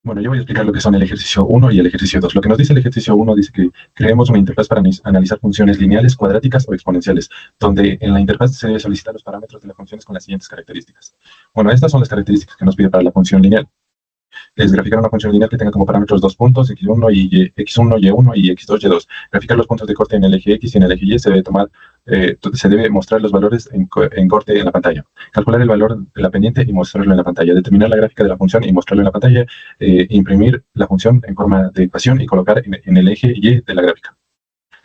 Bueno, yo voy a explicar lo que son el ejercicio 1 y el ejercicio 2. Lo que nos dice el ejercicio 1 dice que creemos una interfaz para analizar funciones lineales, cuadráticas o exponenciales, donde en la interfaz se debe solicitar los parámetros de las funciones con las siguientes características. Bueno, estas son las características que nos pide para la función lineal. Es graficar una función lineal que tenga como parámetros dos puntos, x1 y x1, y1 y x2, y2. Graficar los puntos de corte en el eje x y en el eje y se debe mostrar los valores en corte en la pantalla. Calcular el valor de la pendiente y mostrarlo en la pantalla. Determinar la gráfica de la función y mostrarlo en la pantalla. Imprimir la función en forma de ecuación y colocar en el eje y de la gráfica.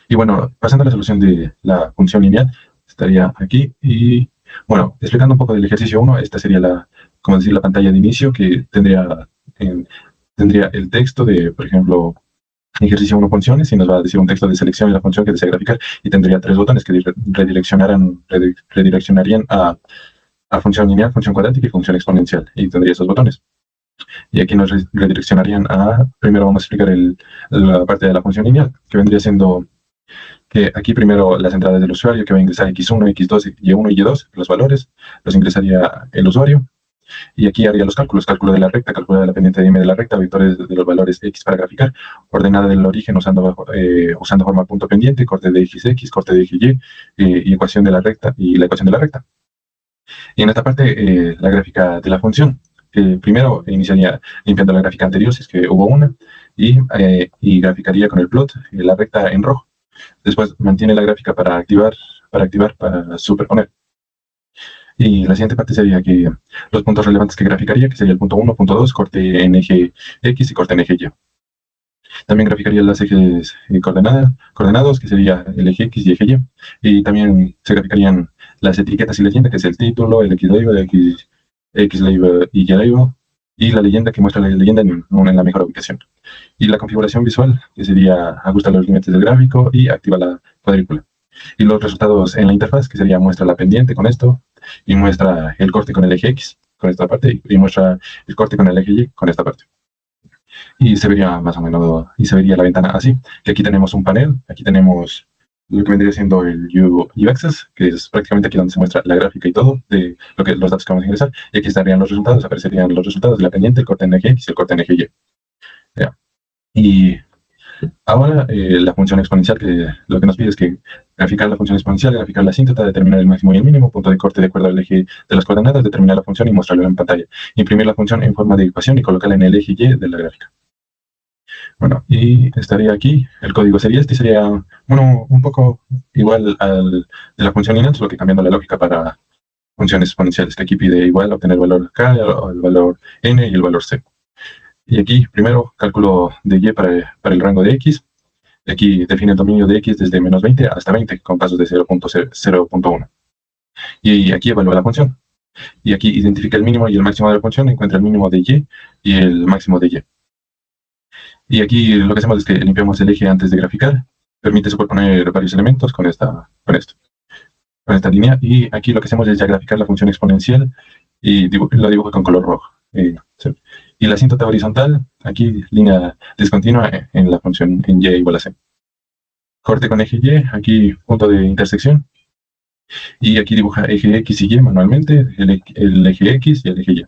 Y bueno, pasando a la solución de la función lineal, estaría aquí. Y bueno, explicando un poco del ejercicio 1, esta sería la pantalla de inicio, que tendría el texto de, por ejemplo, ejercicio 1 funciones, y nos va a decir un texto de selección de la función que desea graficar, y tendría tres botones que redireccionarían a función lineal, función cuadrática y función exponencial, y tendría esos botones. Y aquí nos redireccionarían primero vamos a explicar la parte de la función lineal, que vendría siendo que aquí primero las entradas del usuario, que va a ingresar x1, x2, y1 y y2, los valores, los ingresaría el usuario. Y aquí haría los cálculos, cálculo de la recta, cálculo de la pendiente de m de la recta, vectores de los valores x para graficar, ordenada del origen usando forma punto pendiente, corte de x, corte de y, y ecuación de la recta, y la ecuación de la recta. Y en esta parte, la gráfica de la función. Primero iniciaría limpiando la gráfica anterior, si es que hubo una, y graficaría con el plot la recta en rojo. Después mantiene la gráfica para superponer. Y la siguiente parte sería que los puntos relevantes que graficaría, que sería el punto 1, punto 2, corte en eje X y corte en eje Y. También graficaría los ejes coordenados, que sería el eje X y eje Y. Y también se graficarían las etiquetas y leyenda, que es el título, el X-label, X-label y Y-label. Y la leyenda, que muestra la leyenda en la mejor ubicación. Y la configuración visual, que sería ajustar los límites del gráfico y activa la cuadrícula. Y los resultados en la interfaz, que sería muestra la pendiente con esto, y muestra el corte con el eje X con esta parte, y muestra el corte con el eje Y con esta parte. Y se vería más o menos, y se vería la ventana así, que aquí tenemos un panel, aquí tenemos lo que vendría siendo el U-Access, que es prácticamente aquí donde se muestra la gráfica y todo, de los datos que vamos a ingresar, y aquí estarían los resultados, aparecerían los resultados de la pendiente, el corte en eje X y el corte en eje Y. ¿Ya? Y ahora la función exponencial, que lo que nos pide es que graficar la función exponencial, graficar la asíntota, determinar el máximo y el mínimo, punto de corte de acuerdo al eje de las coordenadas, determinar la función y mostrarla en pantalla. Imprimir la función en forma de ecuación y colocarla en el eje Y de la gráfica. Bueno, y estaría aquí, el código sería este, sería, bueno, un poco igual al de la función lineal, solo que cambiando la lógica para funciones exponenciales, que aquí pide igual obtener el valor k, el valor n y el valor c. Y aquí, primero, cálculo de y para el rango de x. Aquí define el dominio de x desde menos 20 hasta 20, con pasos de 0.1. Y aquí evalúa la función. Y aquí identifica el mínimo y el máximo de la función, encuentra el mínimo de y el máximo de y. Y aquí lo que hacemos es que limpiamos el eje antes de graficar. Permite superponer varios elementos con esta línea. Y aquí lo que hacemos es ya graficar la función exponencial y lo dibujo con color rojo. Y la asíntota horizontal, aquí línea discontinua en la función en y igual a c. Corte con eje y, aquí punto de intersección. Y aquí dibuja eje X y Y manualmente, el eje X y el eje Y.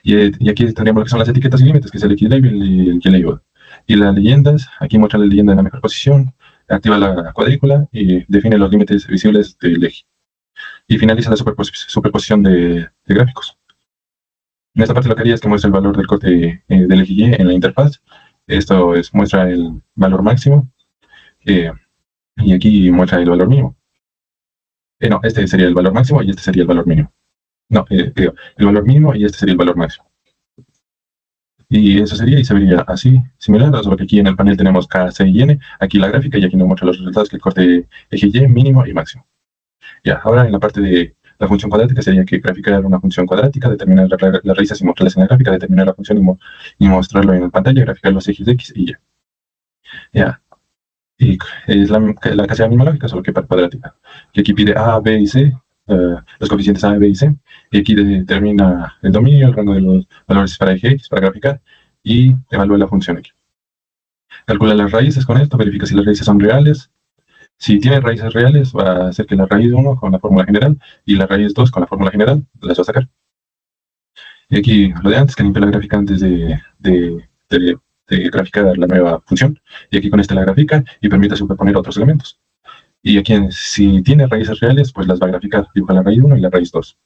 Y aquí tendríamos lo que son las etiquetas y límites, que es el X-label y el Y-label. Y las leyendas, aquí muestra la leyenda en la mejor posición, activa la cuadrícula y define los límites visibles del eje. Y finaliza la superposición de gráficos. En esta parte lo que haría es que muestra el valor del corte del eje Y en la interfaz. Esto muestra el valor máximo. Y aquí muestra el valor mínimo. No, este sería el valor máximo y este sería el valor mínimo. No, el valor mínimo y este sería el valor máximo. Y eso sería, y se vería así, similar, solo que aquí en el panel tenemos K, C y N, aquí la gráfica, y aquí nos muestra los resultados, que el corte eje Y, mínimo y máximo. Ya, ahora en la parte de la función cuadrática sería que graficar una función cuadrática, determinar las raíces y mostrarlas en la gráfica, determinar la función y mostrarlo en la pantalla, graficar los ejes X y Y. Ya. Y es casi la misma lógica, solo que para cuadrática. Que aquí pide A, B y C, los coeficientes A, B y C, y aquí determina el dominio, el rango de los valores para eje X, para graficar, y evalúa la función aquí. Calcula las raíces con esto, verifica si las raíces son reales. Si tiene raíces reales, va a hacer que la raíz 1 con la fórmula general y la raíz 2 con la fórmula general las va a sacar. Y aquí lo de antes, que limpia la gráfica antes de graficar la nueva función. Y aquí con este la grafica y permite superponer otros elementos. Y aquí, si tiene raíces reales, pues las va a graficar. Dibuja la raíz 1 y la raíz 2.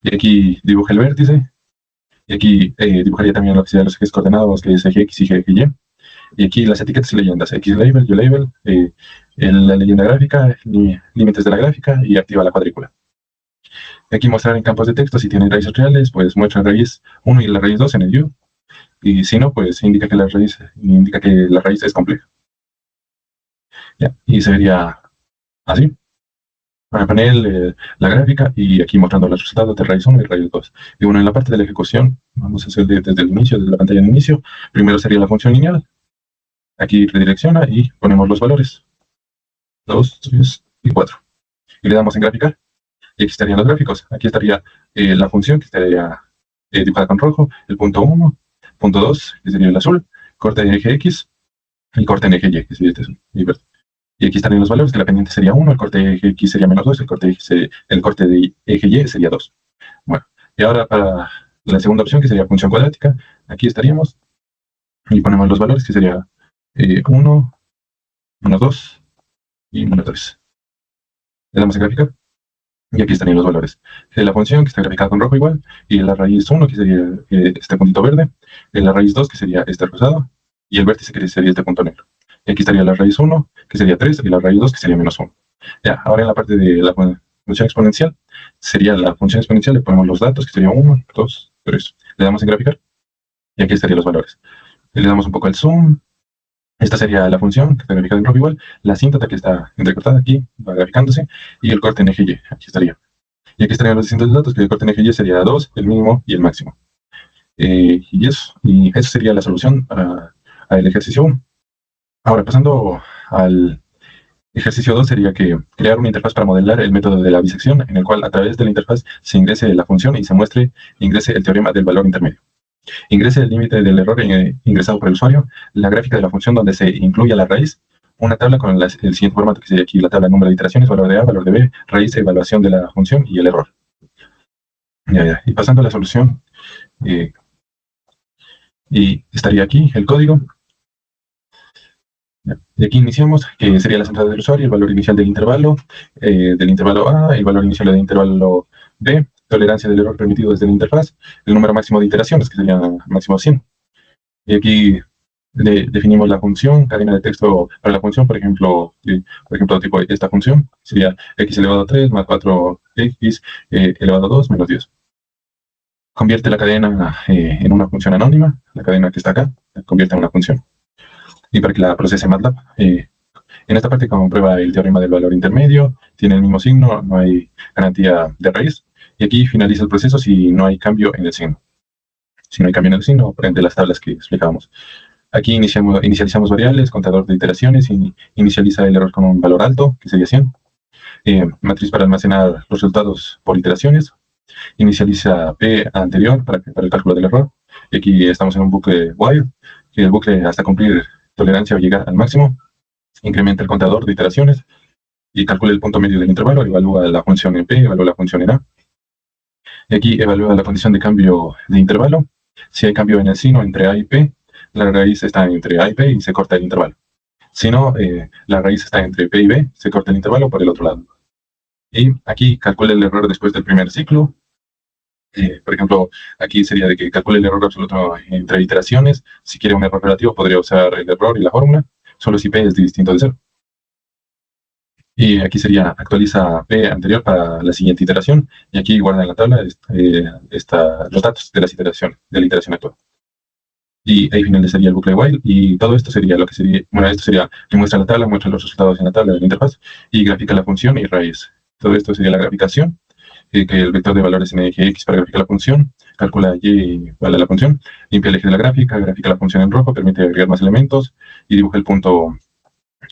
Y aquí dibuja el vértice. Y aquí dibujaría también lo que serían los ejes coordenados, que es eje X y eje Y. Y aquí las etiquetas y leyendas, X-Label, Y-Label, la leyenda gráfica, límites de la gráfica y activa la cuadrícula. Y aquí mostrar en campos de texto si tiene raíces reales, pues muestra la raíz 1 y la raíz 2 en el view. Y si no, pues indica que la raíz es compleja. ¿Ya? Y se vería así. Para panel, la gráfica y aquí mostrando los resultados de raíz 1 y raíz 2. Y bueno, en la parte de la ejecución, vamos a hacer desde el inicio, desde la pantalla de inicio. Primero sería la función lineal. Aquí redirecciona y ponemos los valores. 2, 3 y 4. Y le damos en graficar. Y aquí estarían los gráficos. Aquí estaría la función que estaría dibujada con rojo, el punto 1, punto 2, que sería el azul, corte en eje X y corte en eje Y, que sería este azul y verde. Y aquí estarían los valores, que la pendiente sería 1, el corte de eje X sería menos 2, el corte de eje Y sería 2. Bueno, y ahora para la segunda opción, que sería función cuadrática, aquí estaríamos y ponemos los valores, que sería 1, menos 2 y menos 3. Le damos en graficar. Y aquí estarían los valores. La función que está graficada con rojo igual, y la raíz 1, que sería este puntito verde, la raíz 2, que sería este rosado, y el vértice, que sería este punto negro. Y aquí estaría la raíz 1, que sería 3, y la raíz 2, que sería menos 1. Ya, ahora en la parte de la función exponencial, sería la función exponencial, le ponemos los datos, que sería 1, 2, 3. Le damos en graficar, y aquí estarían los valores. Y le damos un poco el zoom. Esta sería la función que está graficada en rojo igual, la síntota que está entrecortada aquí, va graficándose, y el corte en eje Y, aquí estaría. Y aquí estarían los distintos datos, que el corte en eje Y sería 2, el mínimo y el máximo. Y eso sería la solución al ejercicio 1. Ahora, pasando al ejercicio 2, sería que crear una interfaz para modelar el método de la bisección, en el cual a través de la interfaz se ingrese la función y se ingrese el teorema del valor intermedio. Ingrese el límite del error ingresado por el usuario, la gráfica de la función donde se incluya la raíz, una tabla con el siguiente formato, que sería aquí la tabla de número de iteraciones, valor de A, valor de B, raíz, evaluación de la función y el error. Y pasando a la solución, y estaría aquí el código. Y aquí iniciamos, que sería la entrada del usuario, el valor inicial del intervalo A, el valor inicial del intervalo B, tolerancia del error permitido desde la interfaz, el número máximo de iteraciones, que sería máximo 100. Y aquí definimos la función, cadena de texto para la función, por ejemplo, tipo esta función, sería x elevado a 3 más 4x elevado a 2 menos 10. Convierte la cadena en una función anónima, la cadena que está acá, la convierte en una función. Y para que la procese MATLAB, en esta parte comprueba el teorema del valor intermedio, tiene el mismo signo, no hay garantía de raíz, y aquí finaliza el proceso si no hay cambio en el signo. Si no hay cambio en el signo, prende las tablas que explicábamos. Aquí inicializamos variables, contador de iteraciones, y inicializa el error con un valor alto, que sería 100. Matriz para almacenar los resultados por iteraciones. Inicializa P anterior para el cálculo del error. Y aquí estamos en un bucle while, que el bucle hasta cumplir tolerancia o llegar al máximo. Incrementa el contador de iteraciones y calcula el punto medio del intervalo, evalúa la función en P, evalúa la función en A. Y aquí evalúa la condición de cambio de intervalo. Si hay cambio en el signo entre A y P, la raíz está entre A y P y se corta el intervalo. Si no, la raíz está entre P y B, se corta el intervalo por el otro lado. Y aquí calcula el error después del primer ciclo. Por ejemplo, aquí sería de que calcule el error absoluto entre iteraciones. Si quiere un error relativo, podría usar el error y la fórmula, solo si P es distinto de 0. Y aquí sería actualiza P anterior para la siguiente iteración, y aquí guarda en la tabla los datos de las iteraciones, de la iteración actual. Y ahí finalizaría el bucle while, y todo esto sería lo que sería, bueno, esto sería que muestra la tabla, muestra los resultados en la tabla de la interfaz, y grafica la función y raíz. Todo esto sería la graficación, que el vector de valores en eje X para graficar la función, calcula Y igual a la función, limpia el eje de la gráfica, grafica la función en rojo, permite agregar más elementos, y dibuja el punto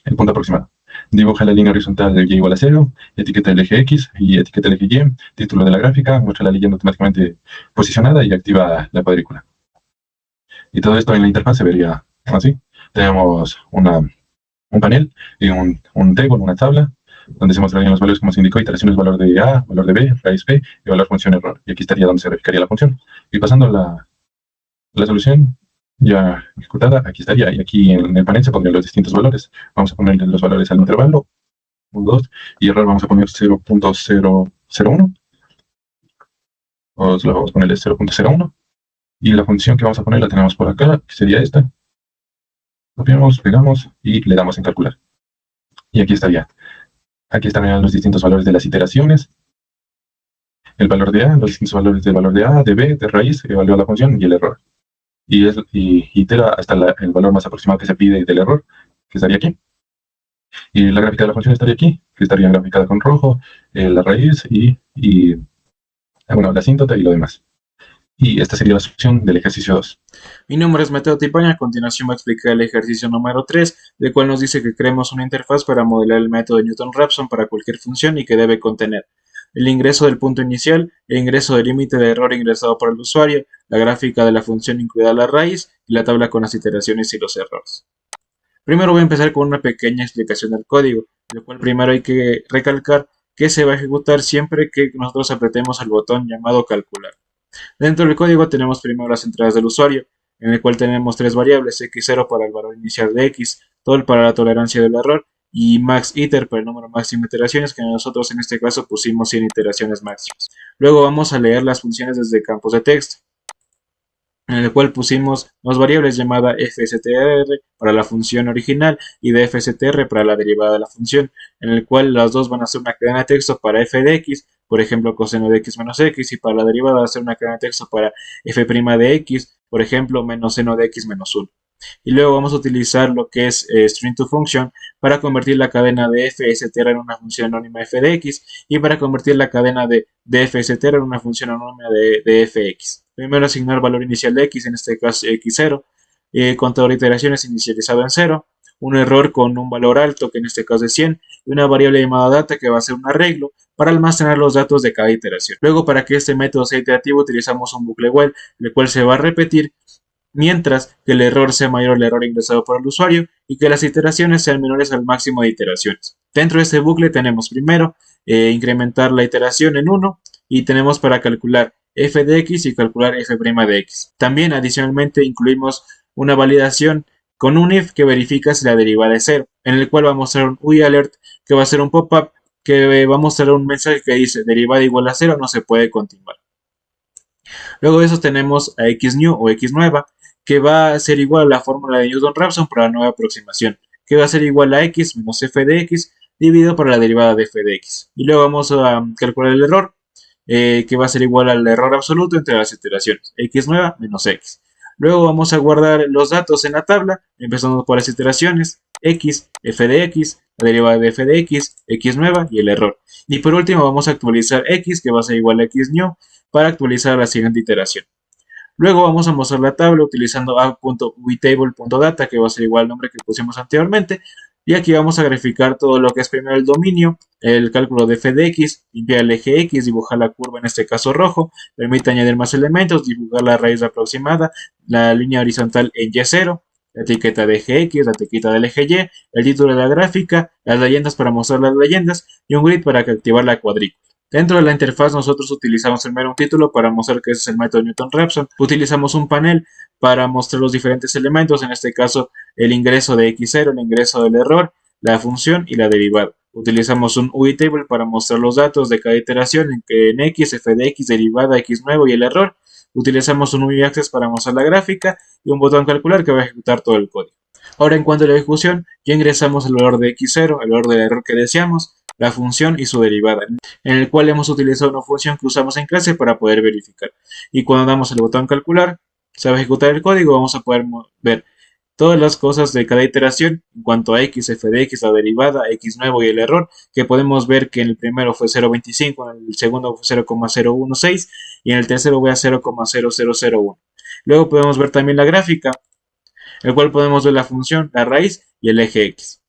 aproximado. Dibuja la línea horizontal del Y igual a 0, etiqueta el eje X y etiqueta el eje Y, título de la gráfica, muestra la leyenda automáticamente posicionada y activa la cuadrícula. Y todo esto en la interfaz se vería así. Tenemos un panel y un table, una tabla, donde se mostrarían los valores como se indicó, iteraciones, valor de A, valor de B, raíz B y valor función error. Y aquí estaría donde se verificaría la función. Y pasando la solución ya ejecutada, aquí estaría. Y aquí en el panel se pondrían los distintos valores. Vamos a ponerle los valores al intervalo, 1, 2, y error vamos a poner 0.001. O se lo vamos a ponerle 0.01. Y la función que vamos a poner la tenemos por acá, que sería esta. Copiamos, pegamos y le damos en calcular. Y aquí estaría. Aquí estarían los distintos valores de las iteraciones. El valor de A, los distintos valores del valor de A, de B, de raíz, que evalúa la función y el error. Y itera hasta el valor más aproximado que se pide del error, que estaría aquí. Y la gráfica de la función estaría aquí, que estaría graficada con rojo, la raíz bueno, la asíntota y lo demás. Y esta sería la solución del ejercicio 2. Mi nombre es Mateo Tipaña. A continuación voy a explicar el ejercicio número 3, el cual nos dice que creemos una interfaz para modelar el método de Newton-Raphson para cualquier función y que debe contener el ingreso del punto inicial, el ingreso del límite de error ingresado por el usuario, la gráfica de la función incluida la raíz y la tabla con las iteraciones y los errores. Primero voy a empezar con una pequeña explicación del código, el cual primero hay que recalcar que se va a ejecutar siempre que nosotros apretemos el botón llamado calcular. Dentro del código tenemos primero las entradas del usuario, en el cual tenemos tres variables, x0 para el valor inicial de x, tol para la tolerancia del error y max iter para el número máximo de iteraciones, que nosotros en este caso pusimos 100 iteraciones máximas. Luego vamos a leer las funciones desde campos de texto, en el cual pusimos dos variables llamada fstr para la función original y dfstr para la derivada de la función, en el cual las dos van a ser una cadena de texto para f de x, por ejemplo coseno de x menos x, y para la derivada va a ser una cadena de texto para f' de x, por ejemplo menos seno de x menos 1. Y luego vamos a utilizar lo que es string to function para convertir la cadena de fstr en una función anónima f de x y para convertir la cadena de fstr en una función anónima de fx. Primero asignar valor inicial de x, en este caso x0, contador de iteraciones inicializado en 0, un error con un valor alto, que en este caso es 100, y una variable llamada data que va a ser un arreglo para almacenar los datos de cada iteración. Luego, para que este método sea iterativo, utilizamos un bucle while, el cual se va a repetir mientras que el error sea mayor al error ingresado por el usuario y que las iteraciones sean menores al máximo de iteraciones. Dentro de este bucle tenemos primero incrementar la iteración en 1 y tenemos para calcular f de x y calcular f' de x. También adicionalmente incluimos una validación con un if que verifica si la derivada es 0, en el cual va a mostrar un UIAlert que va a ser un pop-up que va a mostrar un mensaje que dice derivada igual a 0, no se puede continuar. Luego de eso tenemos a xnew o x nueva, que va a ser igual a la fórmula de Newton-Raphson para la nueva aproximación, que va a ser igual a x menos f de x dividido por la derivada de f de x. Y luego vamos a calcular el error, que va a ser igual al error absoluto entre las iteraciones, x nueva menos x. Luego vamos a guardar los datos en la tabla, empezando por las iteraciones, x, f de x, la derivada de f de x nueva y el error. Y por último vamos a actualizar x, que va a ser igual a xnew, para actualizar la siguiente iteración. Luego vamos a mostrar la tabla utilizando a.uitable.data, que va a ser igual al nombre que pusimos anteriormente. Y aquí vamos a graficar todo lo que es primero el dominio, el cálculo de f de x, limpiar el eje x, dibujar la curva, en este caso rojo, permite añadir más elementos, dibujar la raíz aproximada, la línea horizontal en y0, la etiqueta de eje x, la etiqueta del eje y, el título de la gráfica, las leyendas para mostrar las leyendas y un grid para activar la cuadrícula. Dentro de la interfaz nosotros utilizamos primero un título para mostrar que ese es el método Newton-Raphson. Utilizamos un panel para mostrar los diferentes elementos, en este caso el ingreso de x0, el ingreso del error, la función y la derivada. Utilizamos un UITable para mostrar los datos de cada iteración en x, f de x, derivada, x nuevo y el error. Utilizamos un UIAccess para mostrar la gráfica y un botón calcular que va a ejecutar todo el código. Ahora, en cuanto a la ejecución, ya ingresamos el valor de x0, el valor del error que deseamos, la función y su derivada, en el cual hemos utilizado una función que usamos en clase para poder verificar. Y cuando damos el botón calcular, se va a ejecutar el código, vamos a poder ver todas las cosas de cada iteración en cuanto a x, f de x, la derivada, x nuevo y el error, que podemos ver que en el primero fue 0.25, en el segundo fue 0.016 y en el tercero fue a 0.0001. Luego podemos ver también la gráfica, el cual podemos ver la función, la raíz y el eje x.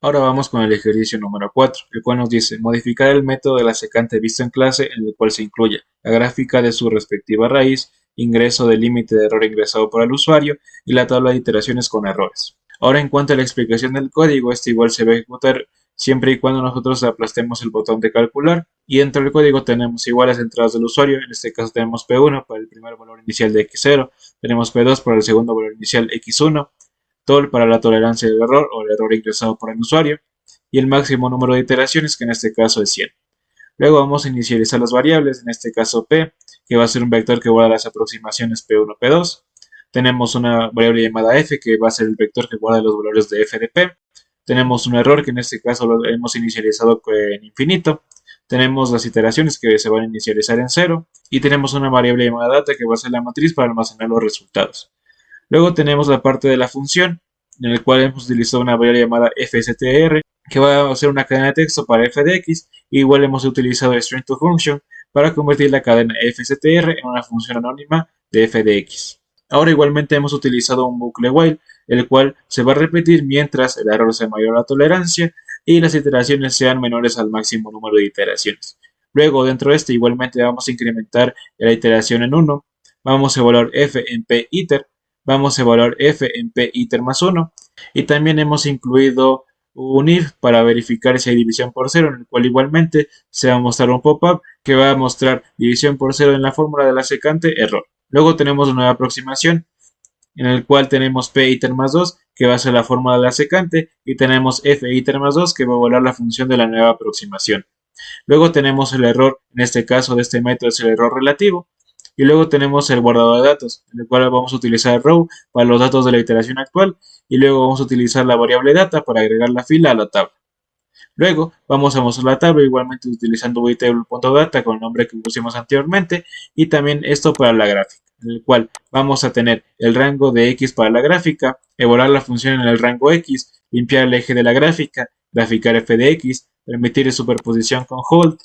Ahora vamos con el ejercicio número 4, el cual nos dice modificar el método de la secante visto en clase, en el cual se incluye la gráfica de su respectiva raíz, ingreso del límite de error ingresado por el usuario y la tabla de iteraciones con errores. Ahora, en cuanto a la explicación del código, este igual se va a ejecutar siempre y cuando nosotros aplastemos el botón de calcular. Y dentro del código tenemos igual las entradas del usuario, en este caso tenemos P1 para el primer valor inicial de X0, tenemos P2 para el segundo valor inicial X1, TOL para la tolerancia del error o el error ingresado por el usuario, y el máximo número de iteraciones, que en este caso es 100. Luego vamos a inicializar las variables, en este caso P, que va a ser un vector que guarda las aproximaciones P1, P2. Tenemos una variable llamada F, que va a ser el vector que guarda los valores de F de P. Tenemos un error, que en este caso lo hemos inicializado en infinito. Tenemos las iteraciones, que se van a inicializar en 0. Y tenemos una variable llamada data, que va a ser la matriz para almacenar los resultados. Luego tenemos la parte de la función, en el cual hemos utilizado una variable llamada fstr, que va a ser una cadena de texto para f de x. Igual hemos utilizado string to function para convertir la cadena fstr en una función anónima de f de x. Ahora igualmente hemos utilizado un bucle while, el cual se va a repetir mientras el error sea mayor a la tolerancia y las iteraciones sean menores al máximo número de iteraciones. Luego dentro de este igualmente vamos a incrementar la iteración en 1, vamos a evaluar f en p iter, vamos a evaluar f en p iter más 1 y también hemos incluido un if para verificar si hay división por 0, en el cual igualmente se va a mostrar un pop-up que va a mostrar división por 0 en la fórmula de la secante, error. Luego tenemos una nueva aproximación, en el cual tenemos p iter más 2, que va a ser la fórmula de la secante, y tenemos f iter más 2, que va a evaluar la función de la nueva aproximación. Luego tenemos el error, en este caso de este método es el error relativo, y luego tenemos el guardado de datos, en el cual vamos a utilizar row para los datos de la iteración actual, y luego vamos a utilizar la variable data para agregar la fila a la tabla. Luego vamos a mostrar la tabla igualmente utilizando table.data con el nombre que pusimos anteriormente, y también esto para la gráfica, en el cual vamos a tener el rango de x para la gráfica, evaluar la función en el rango x, limpiar el eje de la gráfica, graficar f de x, permitir superposición con hold,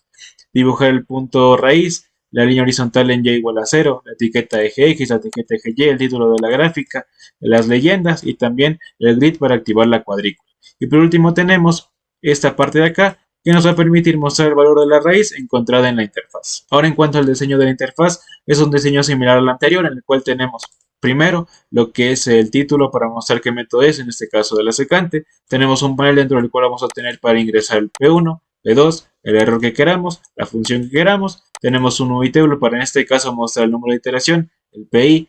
dibujar el punto raíz, la línea horizontal en y igual a 0, la etiqueta eje x, la etiqueta eje y, el título de la gráfica, las leyendas y también el grid para activar la cuadrícula. Y por último tenemos esta parte de acá que nos va a permitir mostrar el valor de la raíz encontrada en la interfaz. Ahora en cuanto al diseño de la interfaz, es un diseño similar al anterior, en el cual tenemos primero lo que es el título para mostrar qué método es, en este caso de la secante. Tenemos un panel dentro del cual vamos a tener para ingresar el P1, P2, el error que queramos, la función que queramos. Tenemos un UI table para en este caso mostrar el número de iteración, el PI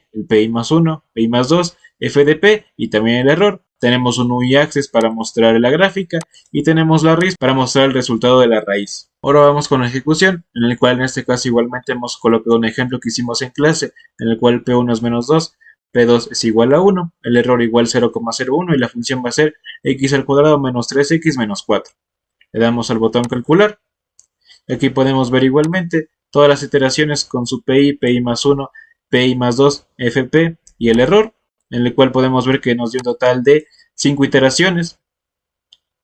más 1, PI más 2, FDP y también el error. Tenemos un UI access para mostrar la gráfica y tenemos la raíz para mostrar el resultado de la raíz. Ahora vamos con la ejecución, en el cual en este caso igualmente hemos colocado un ejemplo que hicimos en clase, en el cual P1 es menos 2, P2 es igual a 1, el error igual 0,01 y la función va a ser x al cuadrado menos 3x menos 4. Le damos al botón calcular. Aquí podemos ver igualmente todas las iteraciones con su PI, PI más 1, PI más 2, FP y el error, en el cual podemos ver que nos dio un total de 5 iteraciones.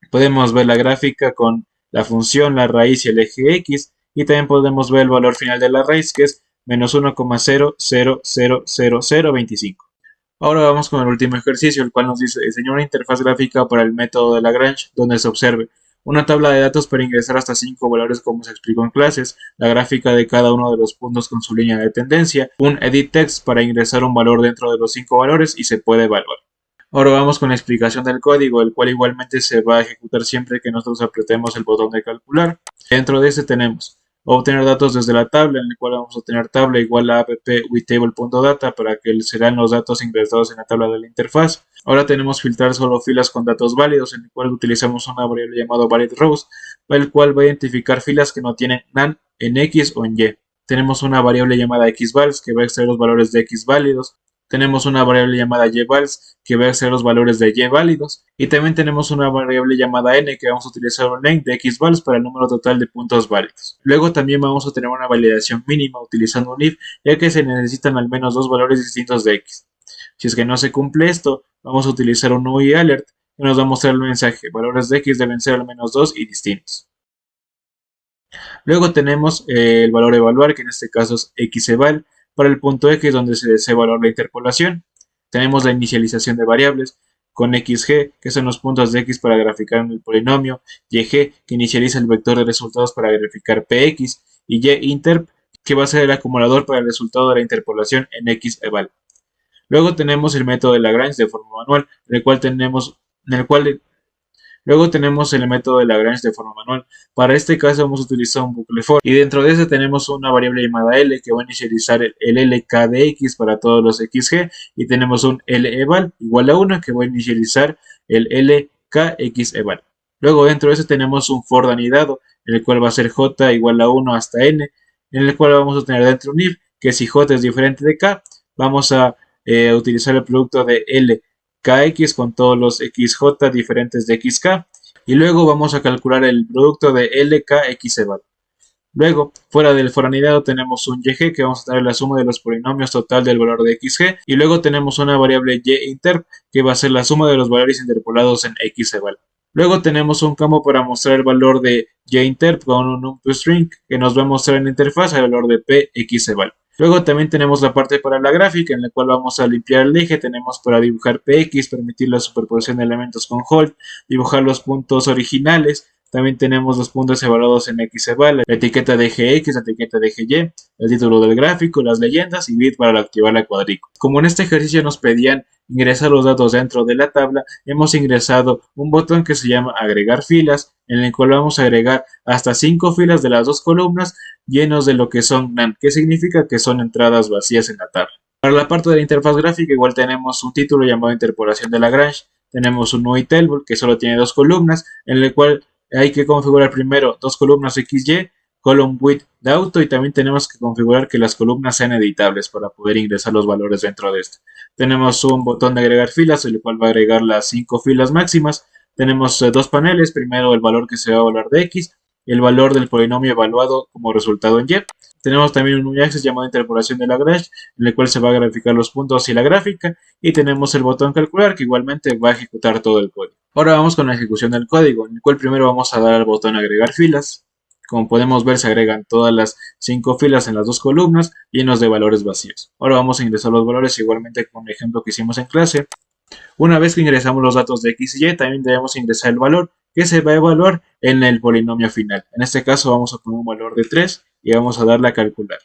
Podemos ver la gráfica con la función, la raíz y el eje X, y también podemos ver el valor final de la raíz, que es menos 1,000025. Ahora vamos con el último ejercicio, el cual nos dice diseñar una interfaz gráfica para el método de Lagrange, donde se observe una tabla de datos para ingresar hasta 5 valores como se explicó en clases, la gráfica de cada uno de los puntos con su línea de tendencia, un edit text para ingresar un valor dentro de los 5 valores y se puede evaluar. Ahora vamos con la explicación del código, el cual igualmente se va a ejecutar siempre que nosotros apretemos el botón de calcular. Dentro de este tenemos obtener datos desde la tabla, en el cual vamos a obtener tabla igual a app.withtable.data para que serán los datos ingresados en la tabla de la interfaz. Ahora tenemos filtrar solo filas con datos válidos, en el cual utilizamos una variable llamada validRows, el cual va a identificar filas que no tienen none en X o en Y. Tenemos una variable llamada xvals que va a extraer los valores de X válidos. Tenemos una variable llamada yvals que va a extraer los valores de Y válidos. Y también tenemos una variable llamada n que vamos a utilizar un len de xvals para el número total de puntos válidos. Luego también vamos a tener una validación mínima utilizando un if, ya que se necesitan al menos 2 valores distintos de x. Si es que no se cumple esto, vamos a utilizar un UI alert que nos va a mostrar el mensaje: valores de x deben ser al menos 2 y distintos. Luego tenemos el valor evaluar, que en este caso es xeval, para el punto x donde se desea evaluar la interpolación. Tenemos la inicialización de variables con xg, que son los puntos de x para graficar en el polinomio, yg, que inicializa el vector de resultados para graficar px, y yinterp, que va a ser el acumulador para el resultado de la interpolación en xeval. Luego tenemos el método de Lagrange de forma manual, en el cual Luego tenemos el método de Lagrange de forma manual. Para este caso vamos a utilizar un bucle for y dentro de ese tenemos una variable llamada L que va a inicializar el LK de X para todos los XG y tenemos un LEval igual a 1 que va a inicializar el LKXEval. Luego dentro de ese tenemos un for de anidado, el cual va a ser J igual a 1 hasta N, en el cual vamos a tener dentro un if que si J es diferente de K, vamos a utilizar el producto de LKX con todos los XJ diferentes de XK y luego vamos a calcular el producto de LKXEval. Luego, fuera del for anidado tenemos un YG que vamos a tener la suma de los polinomios total del valor de XG y luego tenemos una variable YInterp que va a ser la suma de los valores interpolados en XEval. Luego tenemos un campo para mostrar el valor de YInterp con un num2string que nos va a mostrar en la interfaz el valor de PXEval. Luego también tenemos la parte para la gráfica en la cual vamos a limpiar el eje, tenemos para dibujar PX, permitir la superposición de elementos con hold, dibujar los puntos originales, también tenemos los puntos evaluados en XEval, la etiqueta de GX, la etiqueta de GY, el título del gráfico, las leyendas y bit para activar la cuadrícula. Como en este ejercicio nos pedían ingresar los datos dentro de la tabla, hemos ingresado un botón que se llama agregar filas, en el cual vamos a agregar hasta 5 filas de las dos columnas llenos de lo que son NaN, que significa que son entradas vacías en la tabla. Para la parte de la interfaz gráfica igual tenemos un título llamado interpolación de Lagrange, tenemos un UI table que solo tiene dos columnas, en el cual hay que configurar primero dos columnas XY, column width de auto y también tenemos que configurar que las columnas sean editables para poder ingresar los valores dentro de esto. Tenemos un botón de agregar filas, el cual va a agregar las 5 filas máximas. Tenemos dos paneles, primero el valor que se va a evaluar de X y el valor del polinomio evaluado como resultado en Y. Tenemos también un axis llamado interpolación de Lagrange, en el cual se va a graficar los puntos y la gráfica, y tenemos el botón calcular que igualmente va a ejecutar todo el código. Ahora vamos con la ejecución del código, en el cual primero vamos a dar al botón agregar filas. Como podemos ver se agregan todas las 5 filas en las dos columnas llenos de valores vacíos. Ahora vamos a ingresar los valores igualmente con el ejemplo que hicimos en clase. Una vez que ingresamos los datos de X y Y, también debemos ingresar el valor que se va a evaluar en el polinomio final. En este caso vamos a poner un valor de 3 y vamos a darle a calcular.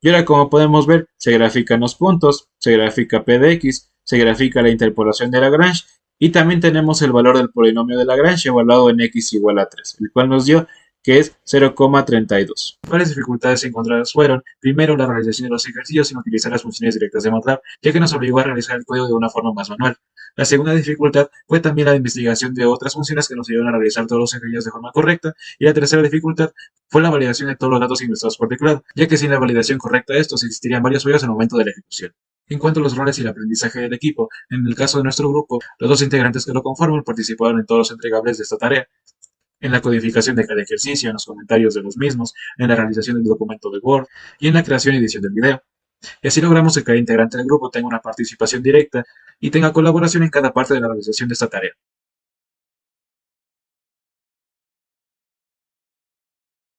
Y ahora como podemos ver, se grafican los puntos, se grafica P de X, se grafica la interpolación de Lagrange y también tenemos el valor del polinomio de Lagrange evaluado en X igual a 3, el cual nos dio que es 0,32. ¿Cuáles dificultades encontradas fueron? Primero, la realización de los ejercicios sin utilizar las funciones directas de MATLAB, ya que nos obligó a realizar el código de una forma más manual. La segunda dificultad fue también la investigación de otras funciones que nos ayudaron a realizar todos los ejercicios de forma correcta. Y la tercera dificultad fue la validación de todos los datos ingresados por teclado, ya que sin la validación correcta de estos existirían varios fallos en el momento de la ejecución. En cuanto a los roles y el aprendizaje del equipo, en el caso de nuestro grupo, los dos integrantes que lo conforman participaron en todos los entregables de esta tarea, en la codificación de cada ejercicio, en los comentarios de los mismos, en la realización del documento de Word y en la creación y edición del video. Y así logramos que cada integrante del grupo tenga una participación directa y tenga colaboración en cada parte de la realización de esta tarea.